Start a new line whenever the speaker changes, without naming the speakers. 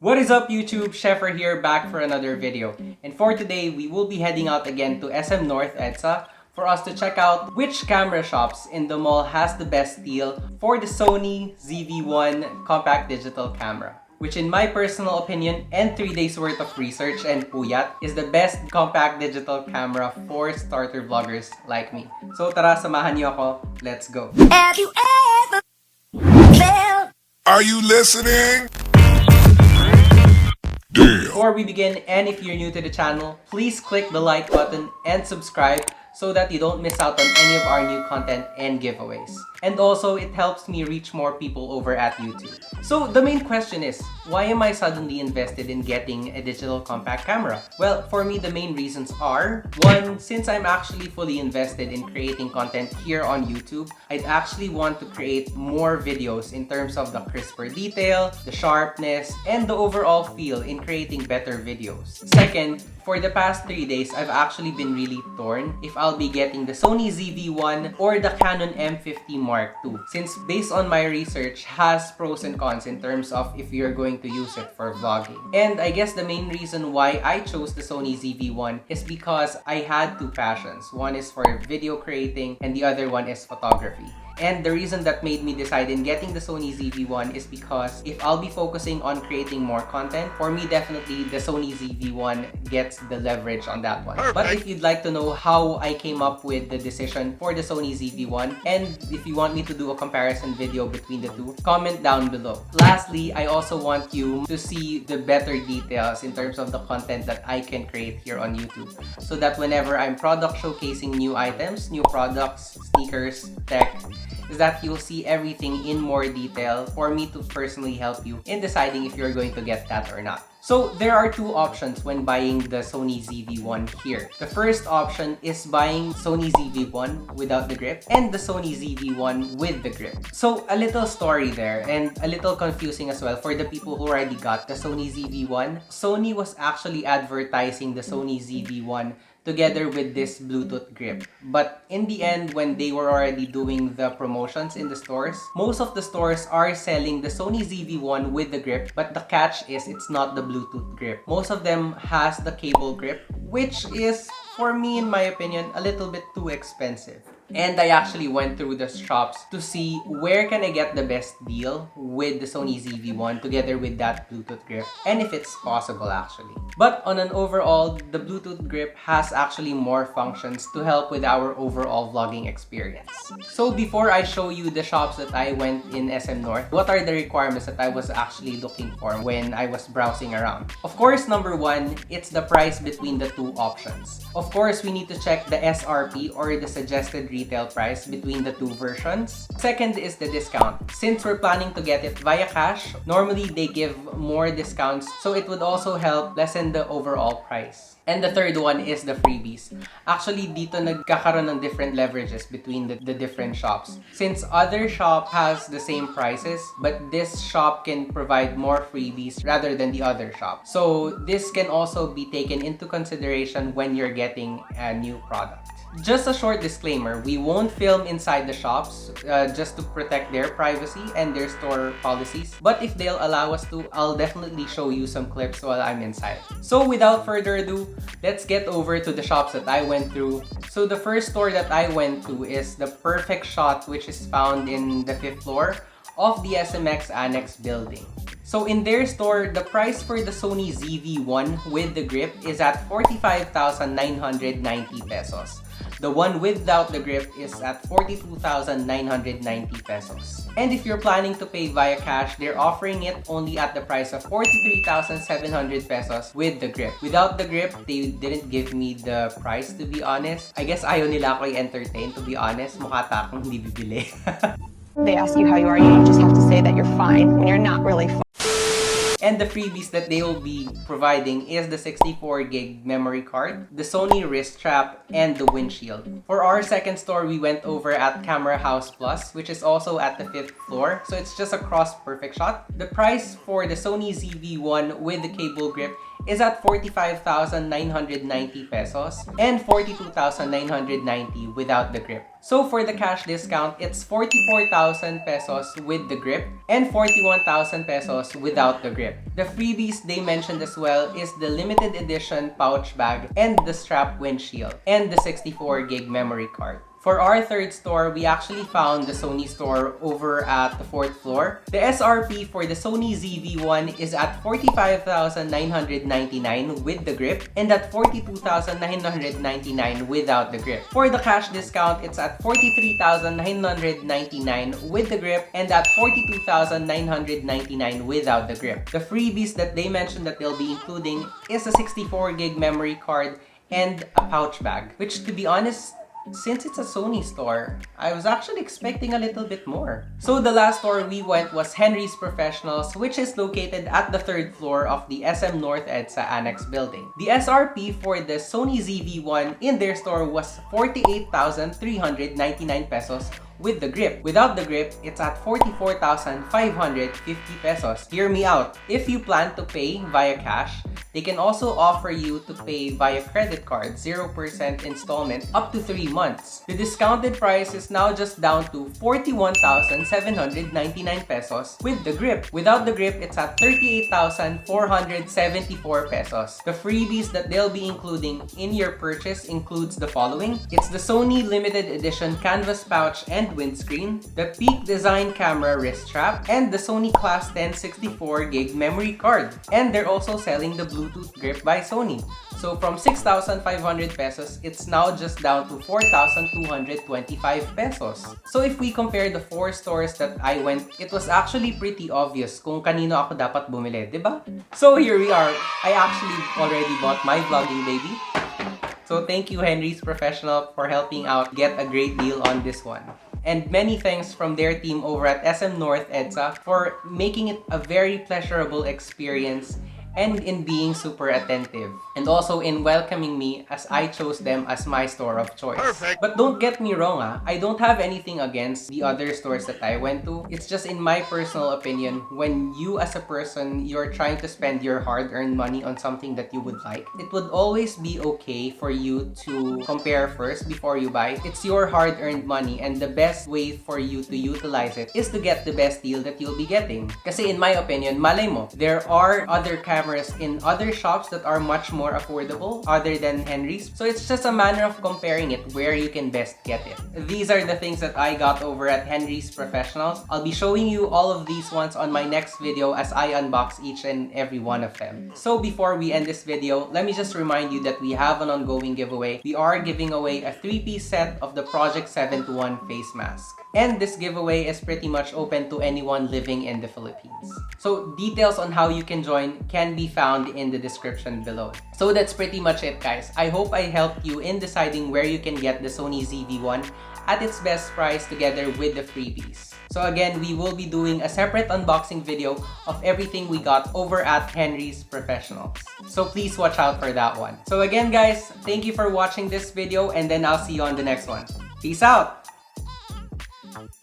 What is up YouTube? Sheffer here, back for another video. And for today, we will be heading out again to SM North EDSA for us to check out which camera shops in the mall has the best deal for the Sony ZV-1 compact digital camera, which in my personal opinion and 3 days worth of research and puyat is the best compact digital camera for starter vloggers like me. So tara, samahan niyo ako. Let's go!
Have you ever felt?
Are you listening? Damn.
Before we begin, and if you're new to the channel, please click the like button and subscribe so that you don't miss out on any of our new content and giveaways. And also, it helps me reach more people over at YouTube. So the main question is, why am I suddenly invested in getting a digital compact camera? Well, for me, the main reasons are, one, since I'm actually fully invested in creating content here on YouTube, I'd actually want to create more videos in terms of the crisper detail, the sharpness, and the overall feel in creating better videos. Second, for the past 3 days, I've actually been really torn if I'll be getting the Sony ZV-1 or the Canon M50 Mark II, since based on my research has pros and cons in terms of if you're going to use it for vlogging. And I guess the main reason why I chose the Sony ZV-1 is because I had two passions. One is for video creating and the other one is photography. And the reason that made me decide in getting the Sony ZV-1 is because if I'll be focusing on creating more content, for me definitely the Sony ZV-1 gets the leverage on that one. But if you'd like to know how I came up with the decision for the Sony ZV-1, and if you want me to do a comparison video between the two, comment down below. Lastly, I also want you to see the better details in terms of the content that I can create here on YouTube, so that whenever I'm product showcasing new items, new products, sneakers, tech, is that you'll see everything in more detail for me to personally help you in deciding if you're going to get that or not. So there are two options when buying the Sony ZV-1 here. The first option is buying Sony ZV-1 without the grip and the Sony ZV-1 with the grip. So a little story there and a little confusing as well for the people who already got the Sony ZV-1. Sony was actually advertising the Sony ZV-1 together with this Bluetooth grip. But in the end, when they were already doing the promotions in the stores, most of the stores are selling the Sony ZV-1 with the grip, but the catch is it's not the Bluetooth grip. Most of them has the cable grip, which is, for me, in my opinion, a little bit too expensive. And I actually went through the shops to see where can I get the best deal with the Sony ZV-1 together with that Bluetooth grip, and if it's possible actually. But on an overall, the Bluetooth grip has actually more functions to help with our overall vlogging experience. So before I show you the shops that I went in SM North, what are the requirements that I was actually looking for when I was browsing around? Of course, number one, it's the price between the two options. Of course, we need to check the SRP or the suggested retail price between the two versions. Second is the discount. Since we're planning to get it via cash, normally they give more discounts, so it would also help lessen the overall price. And the third one is the freebies. Actually, dito nagkakaroon ng different leverages between the different shops. Since other shop has the same prices, but this shop can provide more freebies rather than the other shop. So this can also be taken into consideration when you're getting a new product. Just a short disclaimer, we won't film inside the shops just to protect their privacy and their store policies. But if they'll allow us to, I'll definitely show you some clips while I'm inside. So without further ado, let's get over to the shops that I went through. So the first store that I went to is the Perfect Shot, which is found in the 5th floor of the SMX Annex building. So in their store, the price for the Sony ZV-1 with the grip is at 45,990 pesos. The one without the grip is at 42,990 pesos. And if you're planning to pay via cash, they're offering it only at the price of 43,700 pesos with the grip. Without the grip, they didn't give me the price, to be honest. I guess ayaw nila ako i-entertain, to be honest. Mukha ta akong hindi bibili.
They ask you how you are, you just have to say that you're fine when you're not really fine.
And the freebies that they will be providing is the 64GB memory card, the Sony wrist strap, and the windshield. For our second store, we went over at Camera House Plus, which is also at the 5th floor. So it's just across Perfect Shot. The price for the Sony ZV-1 with the cable grip is at 45,990 pesos and 42,990 without the grip. So for the cash discount, it's 44,000 pesos with the grip and 41,000 pesos without the grip. The freebies they mentioned as well is the limited edition pouch bag and the strap windshield and the 64 gig memory card. For our third store, we actually found the Sony store over at the 4th floor. The SRP for the Sony ZV-1 is at 45,999 with the grip and at 42,999 without the grip. For the cash discount, it's at 43,999 with the grip and at 42,999 without the grip. The freebies that they mentioned that they'll be including is a 64 gig memory card and a pouch bag, which, to be honest, since it's a Sony store, I was actually expecting a little bit more. So the last store we went was Henry's Professionals, which is located at the 3rd floor of the SM North EDSA Annex building. The SRP for the Sony ZV-1 in their store was 48,399 pesos with the grip. Without the grip, it's at 44,550 pesos. Hear me out. If you plan to pay via cash, they can also offer you to pay via credit card, 0% installment up to 3 months. The discounted price is now just down to 41,799 pesos with the grip. Without the grip, it's at 38,474 pesos. The freebies that they'll be including in your purchase includes the following. It's the Sony limited edition canvas pouch and windscreen, the Peak Design camera wrist strap, and the Sony Class 10 64 gig memory card. And they're also selling the Bluetooth grip by Sony. So from 6,500 pesos, it's now just down to 4,225 pesos. So if we compare the 4 stores that I went, it was actually pretty obvious kung kanino ako dapat bumili, diba? So here we are. I actually already bought my vlogging baby. So thank you, Henry's Professional, for helping out get a great deal on this one. And many thanks from their team over at SM North EDSA for making it a very pleasurable experience and in being super attentive, and also in welcoming me as I chose them as my store of choice.
Perfect.
But don't get me wrong, I don't have anything against the other stores that I went to. It's just in my personal opinion, when you as a person, you're trying to spend your hard-earned money on something that you would like, it would always be okay for you to compare first before you buy. It's your hard-earned money, and the best way for you to utilize it is to get the best deal that you'll be getting. Kasi in my opinion, malay mo, there are other cameras in other shops that are much more affordable other than Henry's. So it's just a matter of comparing it where you can best get it. These are the things that I got over at Henry's Professionals. I'll be showing you all of these ones on my next video as I unbox each and every one of them. So before we end this video, let me just remind you that we have an ongoing giveaway. We are giving away a 3-piece set of the Project 721 face mask. And this giveaway is pretty much open to anyone living in the Philippines. So details on how you can join can be found in the description below. So that's pretty much it, guys. I hope I helped you in deciding where you can get the Sony ZV-1 at its best price together with the freebies. So again, we will be doing a separate unboxing video of everything we got over at Henry's Professionals. So please watch out for that one. So again, guys, thank you for watching this video, and then I'll see you on the next one. Peace out!